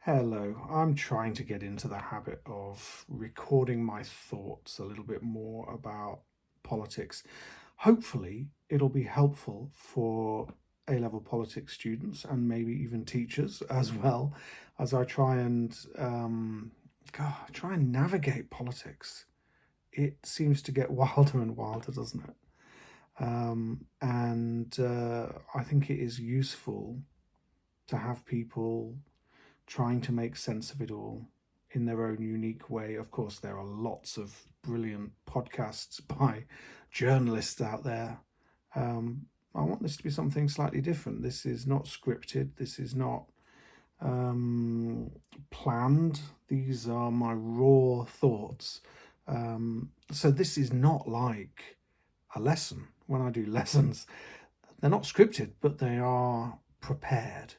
Hello, I'm trying to get into the habit of recording my thoughts a little bit more about politics. Hopefully, it'll be helpful for A level politics students and maybe even teachers as well as I try and navigate politics. It seems to get wilder and wilder, doesn't it? And I think it is useful to have people trying to make sense of it all in their own unique way. Of course, there are lots of brilliant podcasts by journalists out there. Um, I want this to be something slightly different. This is not scripted. This is not um, planned. These are my raw thoughts. So this is not like a lesson. When I do lessons, they're not scripted, but they are prepared,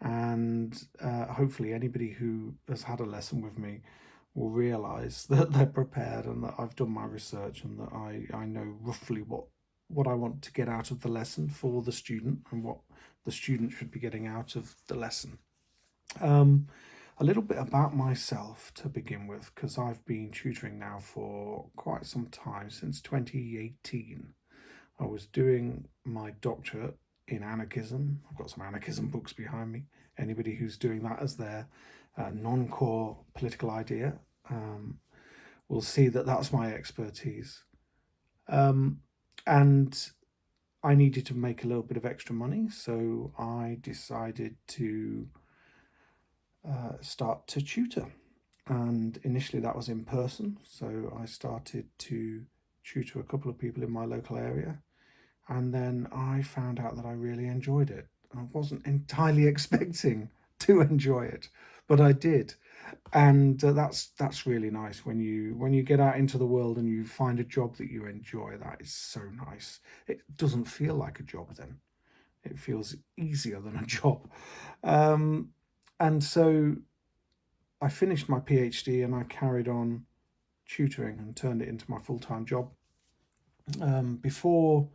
and hopefully anybody who has had a lesson with me will realize that they're prepared and that I've done my research and that I know roughly what I want to get out of the lesson for the student and what the student should be getting out of the lesson. um, a little bit about myself to begin with, because I've been tutoring now for quite some time, since 2018. I was doing my doctorate in anarchism. I've got some anarchism books behind me. Anybody who's doing that as their non-core political idea will see that that's my expertise. Um, and I needed to make a little bit of extra money, so I decided to start to tutor. And initially that was in person, so I started to tutor a couple of people in my local area. And then I found out that I really enjoyed it. I wasn't entirely expecting to enjoy it, but I did. And that's really nice when you get out into the world and you find a job that you enjoy. That is so nice. It doesn't feel like a job then. It feels easier than a job. Um, and so I finished my PhD and I carried on tutoring and turned it into my full-time job. Before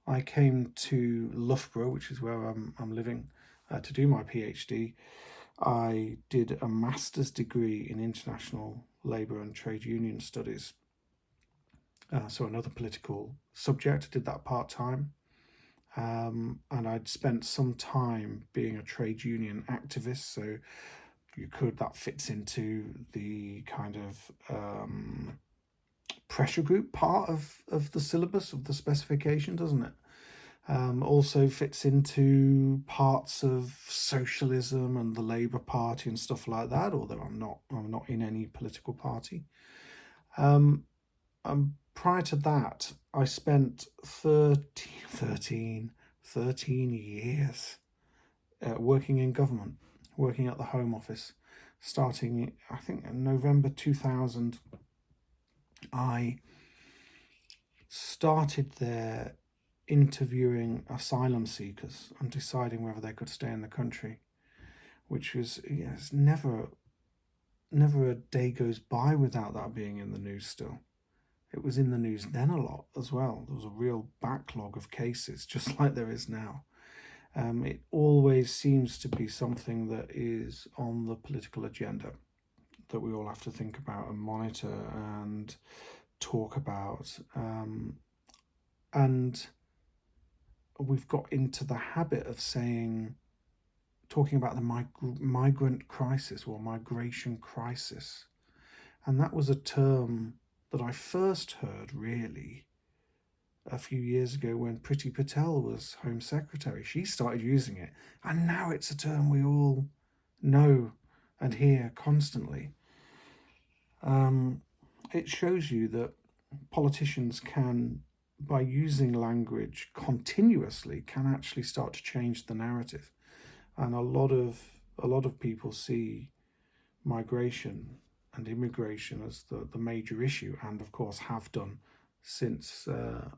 I came to Loughborough, which is where I'm living, to do my PhD. I did a master's degree in international labour and trade union studies. So another political subject. I did that part time. And I'd spent some time being a trade union activist. So that fits into the kind of pressure group part of the syllabus, of the specification, doesn't it? Also fits into parts of socialism and the Labour Party and stuff like that. Although I'm not in any political party. Um, Prior to that, I spent 13 years working in government, working at the Home Office, starting I think in November 2000. I started there interviewing asylum seekers and deciding whether they could stay in the country, which was, it's never a day goes by without that being in the news still. It was in the news then a lot as well. There was a real backlog of cases, just like there is now. It always seems to be something that is on the political agenda that we all have to think about and monitor and talk about. And we've got into the habit of talking about the migrant crisis or migration crisis. And that was a term that I first heard really a few years ago when Priti Patel was Home Secretary. She started using it, and now it's a term we all know and hear constantly. It shows you that politicians can, by using language continuously, can actually start to change the narrative. And a lot of people see migration and immigration as the major issue, and of course have done since the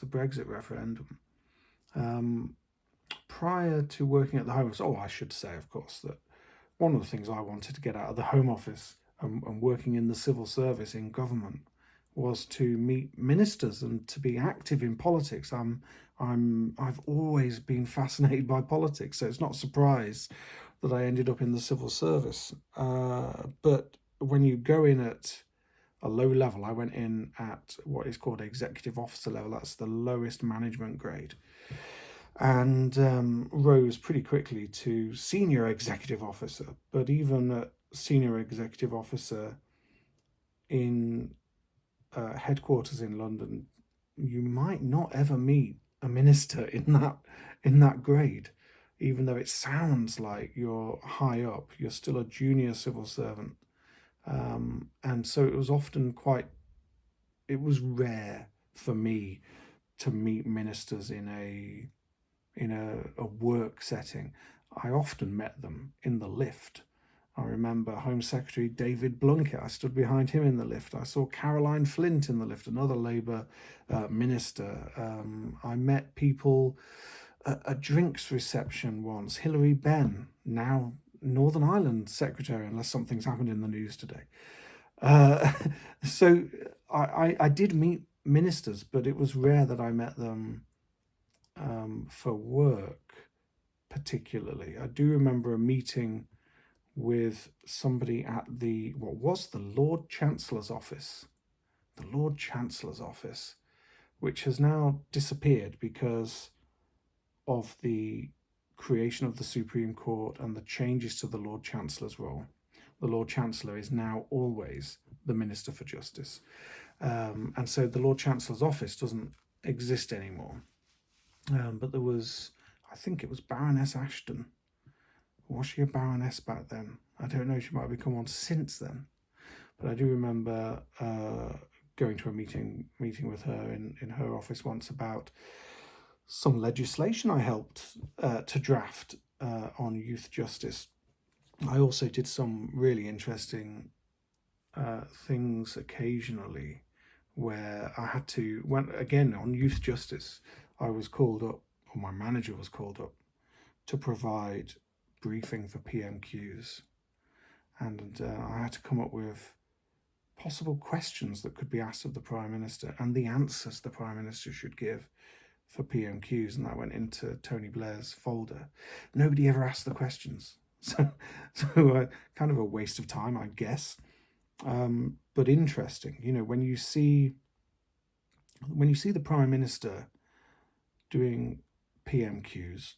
Brexit referendum. Prior to working at the Home Office, I should say, of course, that one of the things I wanted to get out of the Home Office and working in the civil service in government was to meet ministers and to be active in politics. I've always been fascinated by politics, so it's not a surprise that I ended up in the civil service. But when you go in at a low level, I went in at what is called executive officer level. That's the lowest management grade, and rose pretty quickly to senior executive officer. But even at senior executive officer in headquarters in London, you might not ever meet a minister in that grade. Even though it sounds like you're high up, you're still a junior civil servant. And so it was often it was rare for me to meet ministers in a work setting. I often met them in the lift. I remember Home Secretary David Blunkett. I stood behind him in the lift. I saw Caroline Flint in the lift, another Labour minister. I met people at a drinks reception once. Hilary Benn, now Northern Ireland Secretary, unless something's happened in the news today. So I did meet ministers, but it was rare that I met them for work particularly. I do remember a meeting with somebody at what was the Lord Chancellor's office. The Lord Chancellor's office, which has now disappeared because of the creation of the Supreme Court and the changes to the Lord Chancellor's role. The Lord Chancellor is now always the Minister for Justice. And so the Lord Chancellor's office doesn't exist anymore. But there was, I think it was Baroness Ashton. Was she a Baroness back then? I don't know. She might have become one since then. But I do remember going to a meeting with her in her office once about some legislation I helped to draft on youth justice. I also did some really interesting things occasionally where I had to, again on youth justice, I was called up, or my manager was called up, to provide briefing for PMQs. And I had to come up with possible questions that could be asked of the Prime Minister and the answers the Prime Minister should give for PMQs. And that went into Tony Blair's folder. Nobody ever asked the questions. So kind of a waste of time, I guess. But interesting, when you see the Prime Minister doing PMQs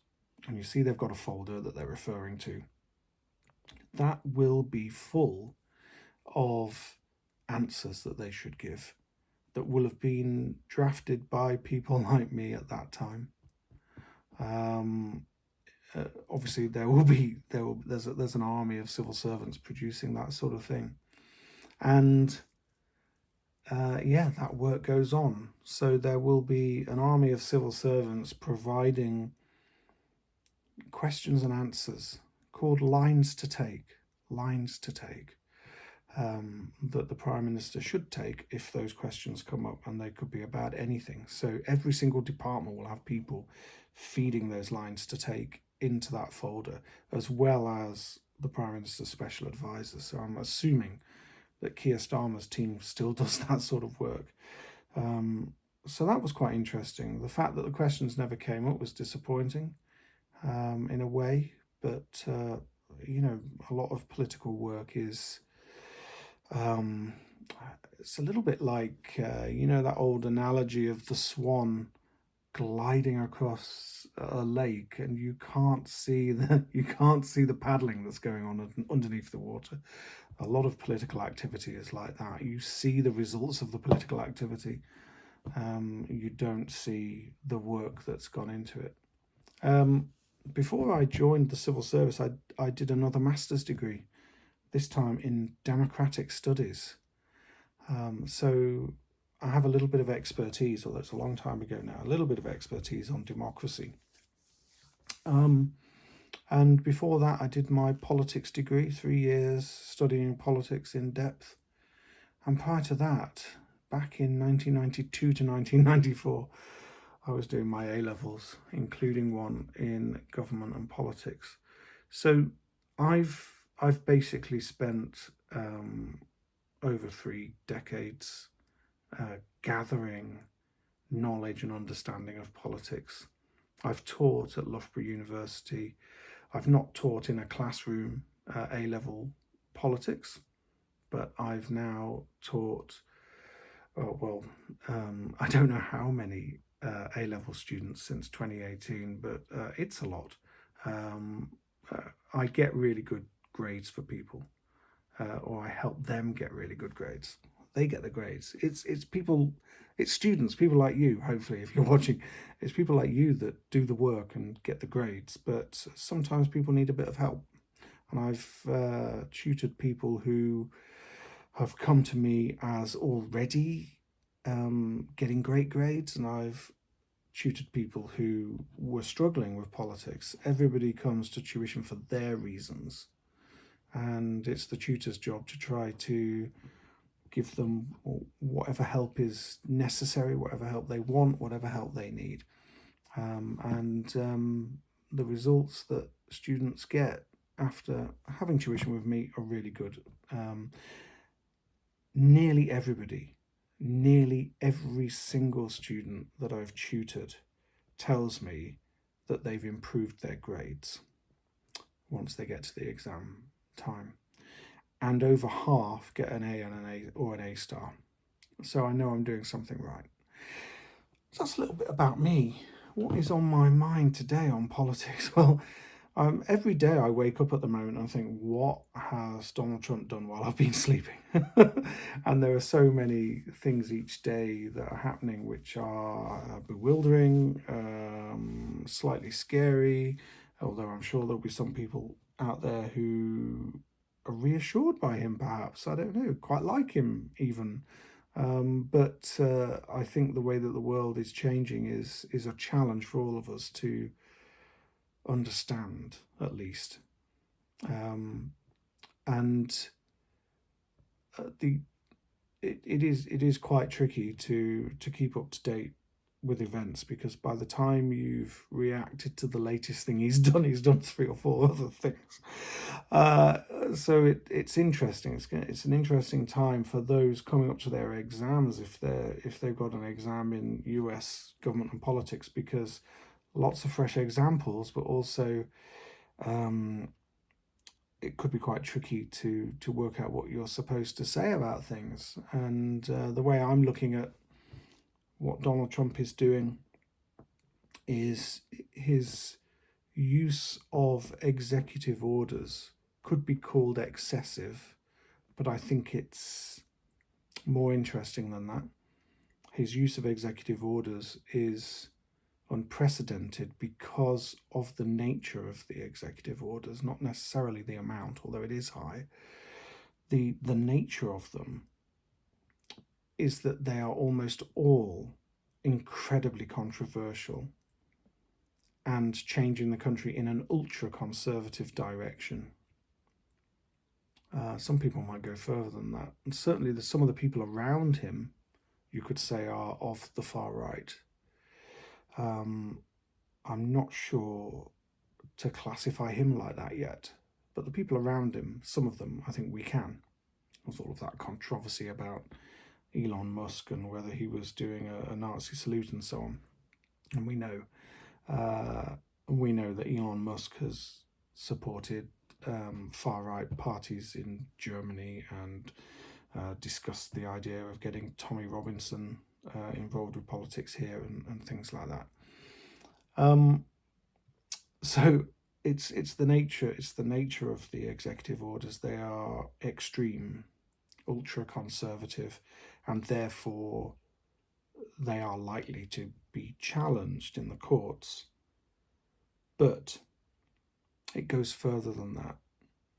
and you see they've got a folder that they're referring to, that will be full of answers that they should give that will have been drafted by people like me at that time. Obviously there's an army of civil servants producing that sort of thing, and that work goes on. So there will be an army of civil servants providing questions and answers called lines to take, that the Prime Minister should take if those questions come up, and they could be about anything. So every single department will have people feeding those lines to take into that folder, as well as the Prime Minister's special advisor. So I'm assuming that Keir Starmer's team still does that sort of work. So that was quite interesting. The fact that the questions never came up was disappointing in a way, but a lot of political work is it's a little bit like that old analogy of the swan gliding across a lake, and you can't see the paddling that's going on underneath the water. A lot of political activity is like that. You see the results of the political activity. You don't see the work that's gone into it. Before I joined the civil service, I did another master's degree, this time in democratic studies. So I have a little bit of expertise, although it's a long time ago now, a little bit of expertise on democracy. And before that, I did my politics degree, 3 years studying politics in depth. And prior to that, back in 1992 to 1994, I was doing my A-levels, including one in government and politics. So I've basically spent over 3 decades gathering knowledge and understanding of politics. I've taught at Loughborough University. I've not taught in a classroom A-level politics, but I've now taught, I don't know how many A-level students since 2018, but it's a lot. Um, I get really good grades for people, or I help them get really good grades. They get the grades. It's people, it's students, people like you. Hopefully, if you're watching, it's people like you that do the work and get the grades. But sometimes people need a bit of help, and I've tutored people who have come to me as already getting great grades, and I've tutored people who were struggling with politics. Everybody comes to tuition for their reasons, and it's the tutor's job to try to give them whatever help is necessary, whatever help they want, whatever help they need. And the results that students get after having tuition with me are really good. Nearly every single student that I've tutored tells me that they've improved their grades once they get to the exam time. And over half get an A and an A or an A star. So I know I'm doing something right. So that's a little bit about me. What is on my mind today on politics? Well, every day I wake up at the moment and think, what has Donald Trump done while I've been sleeping? And there are so many things each day that are happening which are bewildering, slightly scary, although I'm sure there'll be some people out there who are reassured by him, perhaps. I don't know, quite like him even. But I think the way that the world is changing is a challenge for all of us to understand, at least. And it is quite tricky to keep up to date with events, because by the time you've reacted to the latest thing he's done 3 or 4 other things. So it's interesting. It's an interesting time for those coming up to their exams, if they've got an exam in US government and politics, because lots of fresh examples, but also it could be quite tricky to work out what you're supposed to say about things. And the way I'm looking at what Donald Trump is doing is his use of executive orders could be called excessive, but I think it's more interesting than that. His use of executive orders is unprecedented because of the nature of the executive orders, not necessarily the amount, although it is high. The nature of them is that they are almost all incredibly controversial and changing the country in an ultra-conservative direction. Some people might go further than that. And certainly some of the people around him, you could say, are of the far right. I'm not sure to classify him like that yet, but the people around him, some of them, I think we can. There's all of that controversy about Elon Musk and whether he was doing a Nazi salute and so on. And we know that Elon Musk has supported far-right parties in Germany and discussed the idea of getting Tommy Robinson involved with politics here and things like that. So it's the nature of the executive orders. They are extreme, ultra-conservative, and therefore they are likely to be challenged in the courts. But it goes further than that,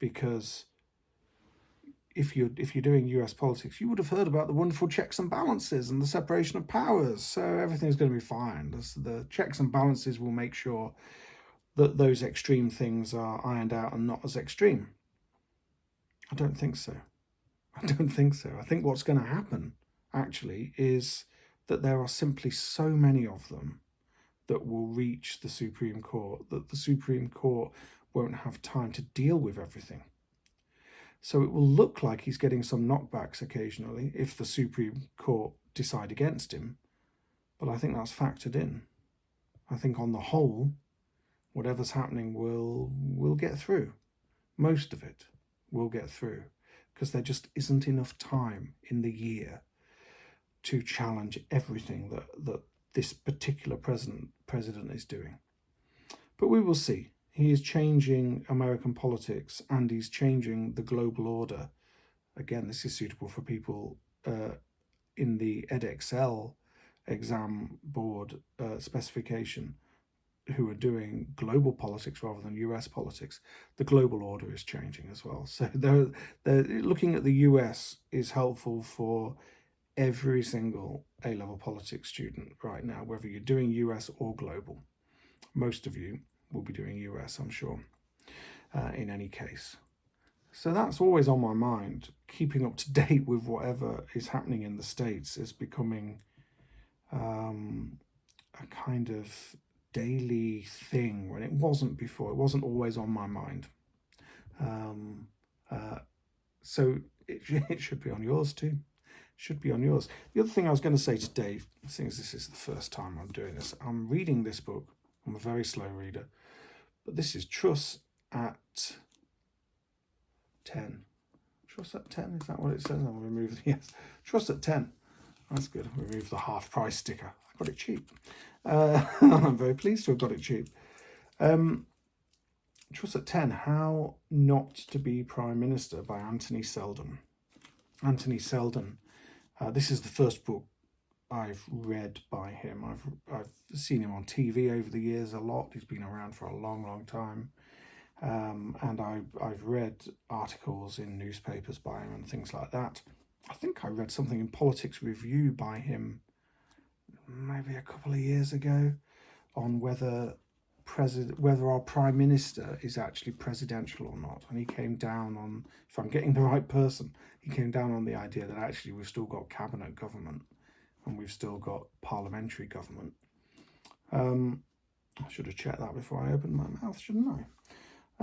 because if you're doing US politics, you would have heard about the wonderful checks and balances and the separation of powers. So everything's going to be fine. The checks and balances will make sure that those extreme things are ironed out and not as extreme. I don't think so. I think what's going to happen, actually, is that there are simply so many of them that will reach the Supreme Court that the Supreme Court won't have time to deal with everything. So it will look like he's getting some knockbacks occasionally if the Supreme Court decide against him, but I think that's factored in. I think on the whole, whatever's happening will get through. Most of it will get through, because there just isn't enough time in the year to challenge everything that this particular president is doing. But we will see. He is changing American politics, and he's changing the global order. Again, this is suitable for people in the edXL exam board specification who are doing global politics rather than US politics. The global order is changing as well. So they're looking at the US is helpful for every single A-level politics student right now, whether you're doing US or global. Most of you will be doing US, I'm sure, in any case. So that's always on my mind. Keeping up to date with whatever is happening in the States is becoming a kind of daily thing when it wasn't before. It wasn't always on my mind. So it should be on yours too. Should be on yours. The other thing I was going to say to Dave, seeing as this is the first time I'm doing this, I'm reading this book. I'm a very slow reader. But this is Truss at 10. Truss at 10, is that what it says? I'll remove, yes. Truss at 10. That's good. Remove the half price sticker. I got it cheap. I'm very pleased to have got it cheap. Truss at 10, How Not to Be Prime Minister by Anthony Seldon. Anthony Seldon. This is the first book I've read by him. I've seen him on TV over the years a lot. He's been around for a long, long time. And I've read articles in newspapers by him and things like that. I think I read something in Politics Review by him maybe a couple of years ago on whether our Prime Minister is actually presidential or not. And he came down on, if I'm getting the right person, he came down on the idea that actually we've still got cabinet government and we've still got parliamentary government. I should have checked that before I opened my mouth, shouldn't I?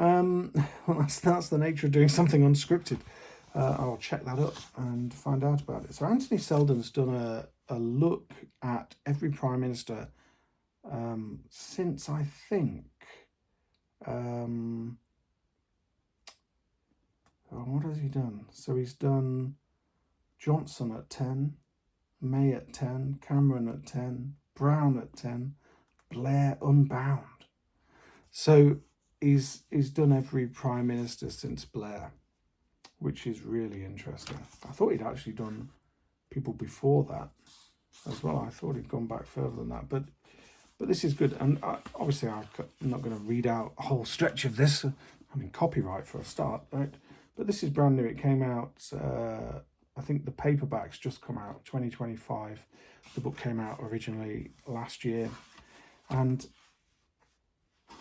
Well, that's the nature of doing something unscripted. I'll check that up and find out about it. So Anthony Seldon's done a look at every Prime Minister since, I think, what has he done? So he's done Johnson at 10, May at 10, Cameron at 10, Brown at 10, Blair unbound. So he's done every Prime Minister since Blair, which is really interesting. I thought he'd actually done people before that as well. I thought he'd gone back further than that, but this is good. And obviously I'm not going to read out a whole stretch of this. I mean, copyright for a start, right? But this is brand new. It came out, I think the paperback's just come out, 2025. The book came out originally last year. And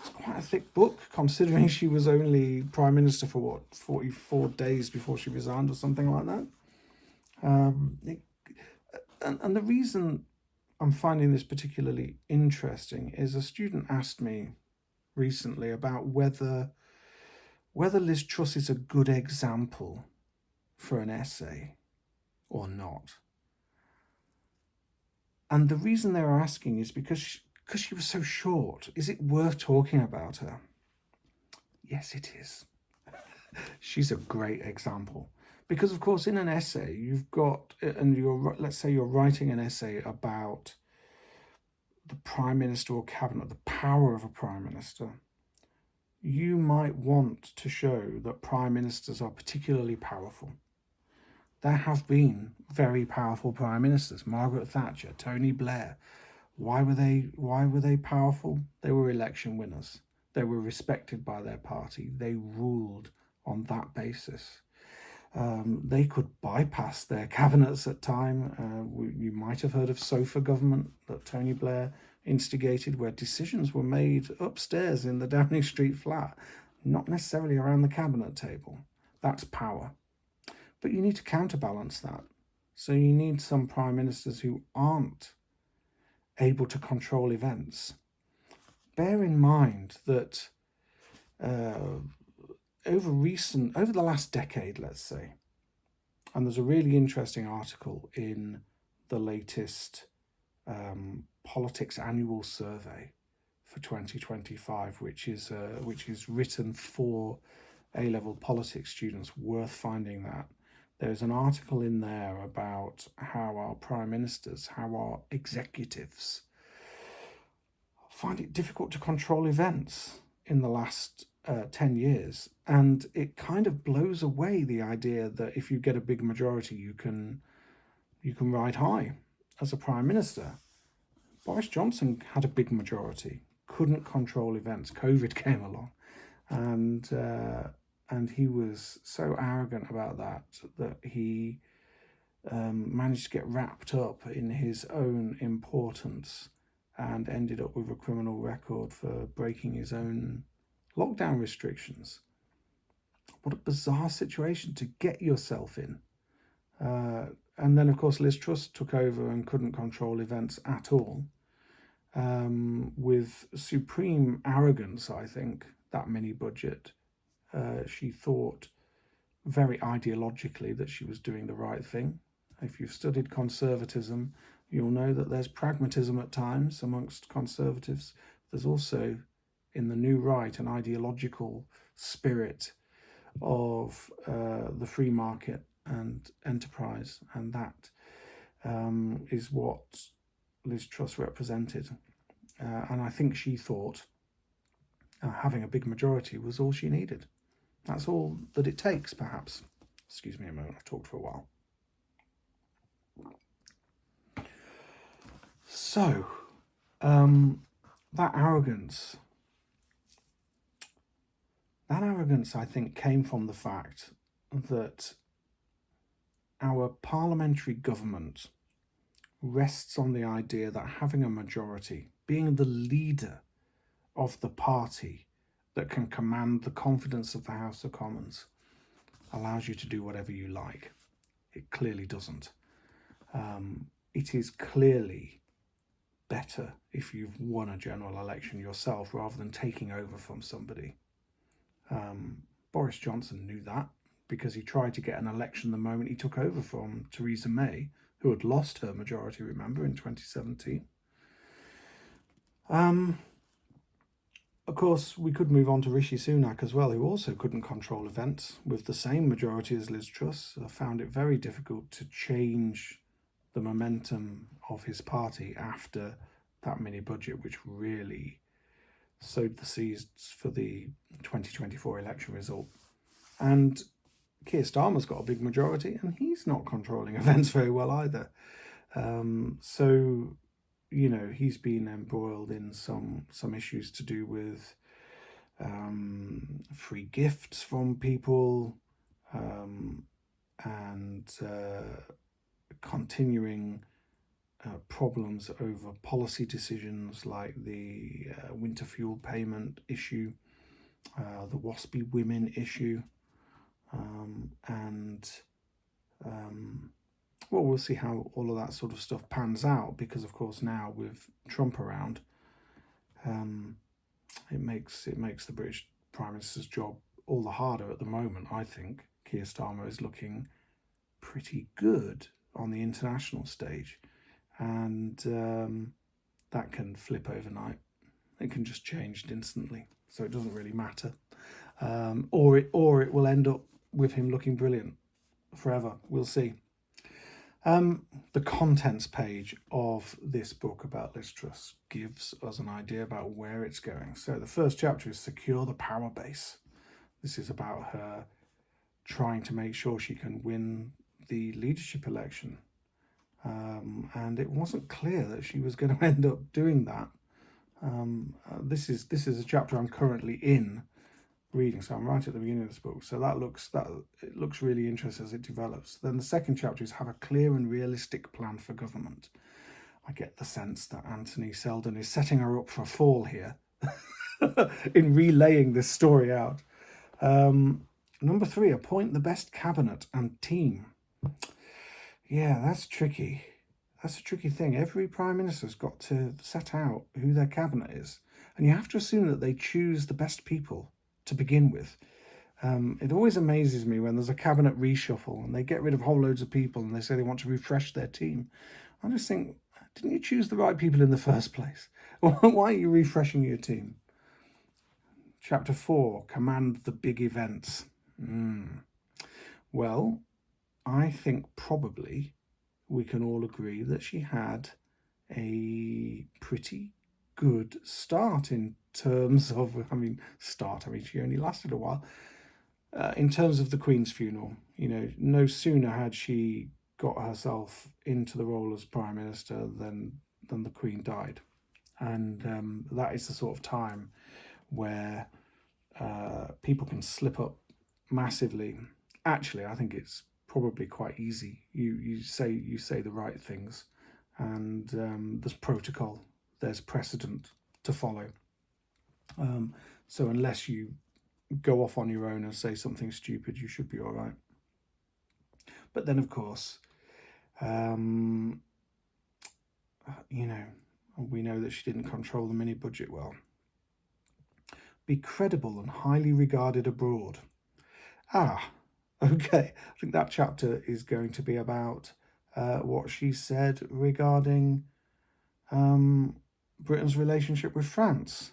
it's quite a thick book, considering she was only Prime Minister for, 44 days before she resigned or something like that. And the reason I'm finding this particularly interesting is a student asked me recently about whether Liz Truss is a good example for an essay or not. And the reason they were asking is because she was so short. Is it worth talking about her? Yes, it is. She's a great example. Because, of course, in an essay, you've got, and let's say you're writing an essay about the Prime Minister or Cabinet, the power of a Prime Minister. You might want to show that Prime Ministers are particularly powerful. There have been very powerful Prime Ministers. Margaret Thatcher, Tony Blair. Why were they powerful? They were election winners. They were respected by their party. They ruled on that basis. They could bypass their cabinets at time. You might have heard of sofa government that Tony Blair instigated, where decisions were made upstairs in the Downing Street flat, not necessarily around the cabinet table. That's power. But you need to counterbalance that. So you need some prime ministers who aren't able to control events. Bear in mind that over the last decade, let's say, and there's a really interesting article in the latest Politics Annual Survey for 2025, which is written for A-level politics students. Worth finding that. There's an article in there about how our prime ministers, how our executives find it difficult to control events in the last 10 years. And it kind of blows away the idea that if you get a big majority, you can ride high as a prime minister. Boris Johnson had a big majority, couldn't control events. COVID came along, and he was so arrogant about that he managed to get wrapped up in his own importance and ended up with a criminal record for breaking his own lockdown restrictions. What a bizarre situation to get yourself in. And then, of course, Liz Truss took over and couldn't control events at all, with supreme arrogance, I think, that mini budget. She thought very ideologically that she was doing the right thing. If you've studied conservatism, you'll know that there's pragmatism at times amongst conservatives. There's also, in the new right, an ideological spirit of the free market and enterprise, and that is what Liz Truss represented. And I think she thought having a big majority was all she needed. That's all that it takes, perhaps. Excuse me a moment, I've talked for a while. So, that arrogance, I think, came from the fact that our parliamentary government rests on the idea that having a majority, being the leader of the party that can command the confidence of the House of Commons, allows you to do whatever you like. It clearly doesn't. It is clearly better if you've won a general election yourself rather than taking over from somebody. Boris Johnson knew that because he tried to get an election the moment he took over from Theresa May, who had lost her majority, remember, in 2017. Of course, we could move on to Rishi Sunak as well, who also couldn't control events with the same majority as Liz Truss. Found it very difficult to change the momentum of his party after that mini budget, which really sowed the seeds for the 2024 election result. And Keir Starmer's got a big majority, and he's not controlling events very well either. So, you know, he's been embroiled in some issues to do with free gifts from people and continuing problems over policy decisions like the winter fuel payment issue, the WASPy women issue, well, we'll see how all of that sort of stuff pans out, because of course now with Trump around, it makes the British Prime Minister's job all the harder at the moment. I think Keir Starmer is looking pretty good on the international stage, and that can flip overnight. It can just change instantly, so it doesn't really matter. Or it will end up with him looking brilliant forever. We'll see. The contents page of this book about Liz Truss gives us an idea about where it's going. So the first chapter is Secure the Power Base. This is about her trying to make sure she can win the leadership election. And it wasn't clear that she was going to end up doing that. This is a chapter I'm currently in reading, so I'm right at the beginning of this book. So it looks really interesting as it develops. Then the second chapter is Have a Clear and Realistic Plan for Government. I get the sense that Anthony Seldon is setting her up for a fall here in relaying this story out. Number 3, appoint the best cabinet and team. Yeah, that's tricky. That's a tricky thing. Every prime minister's got to set out who their cabinet is, and you have to assume that they choose the best people to begin with. It always amazes me when there's a cabinet reshuffle and they get rid of whole loads of people and they say they want to refresh their team. I just think, Didn't you choose the right people in the first place? Why are you refreshing your team? Chapter 4, command the big events. Well, I think probably we can all agree that she had a pretty good start in terms of, she only lasted a while. In terms of the Queen's funeral, no sooner had she got herself into the role as Prime Minister than the Queen died. And that is the sort of time where people can slip up massively. Actually, I think it's probably quite easy. You say the right things, and there's protocol, there's precedent to follow. So unless you go off on your own and say something stupid, you should be all right. But then, of course, we know that she didn't control the mini budget well. Be credible and highly regarded abroad. Okay. I think that chapter is going to be about what she said regarding Britain's relationship with France,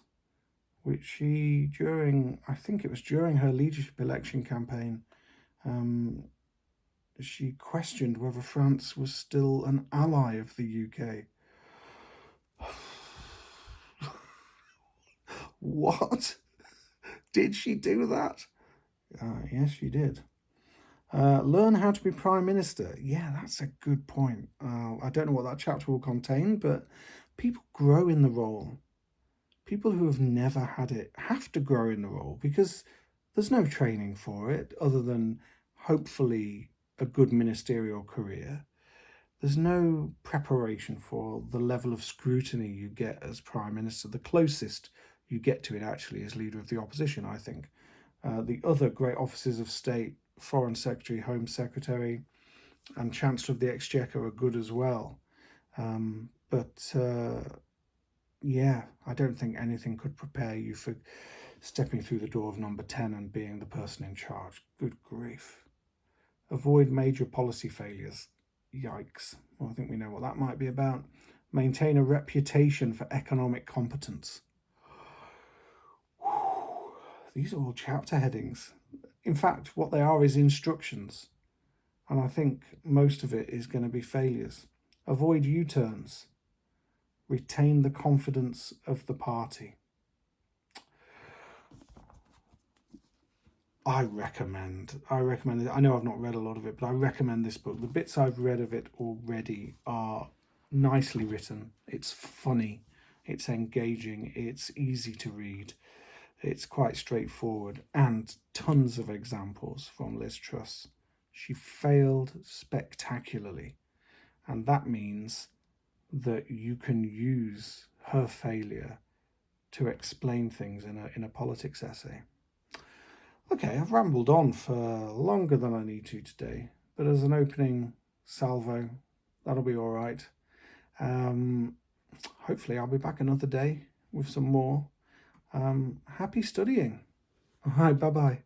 which she, during her leadership election campaign, she questioned whether France was still an ally of the UK. What? Did she do that? Yes, she did. Learn how to be Prime Minister. Yeah, that's a good point. I don't know what that chapter will contain, but people grow in the role. People who have never had it have to grow in the role because there's no training for it other than hopefully a good ministerial career. There's no preparation for the level of scrutiny you get as Prime Minister. The closest you get to it actually is Leader of the Opposition, I think. The other great offices of state, Foreign Secretary, Home Secretary, and Chancellor of the Exchequer are good as well. But I don't think anything could prepare you for stepping through the door of number 10 and being the person in charge. Good grief. Avoid major policy failures. Yikes. Well, I think we know what that might be about. Maintain a reputation for economic competence. These are all chapter headings. In fact, what they are is instructions. And I think most of it is going to be failures. Avoid U-turns. Retain the confidence of the party. I recommend it. I know I've not read a lot of it, but I recommend this book. The bits I've read of it already are nicely written. It's funny. It's engaging. It's easy to read. It's quite straightforward, and tons of examples from Liz Truss. She failed spectacularly, and that means that you can use her failure to explain things in a politics essay. Okay, I've rambled on for longer than I need to today, but as an opening salvo, that'll be all right. Hopefully I'll be back another day with some more. Happy studying. All right, bye-bye.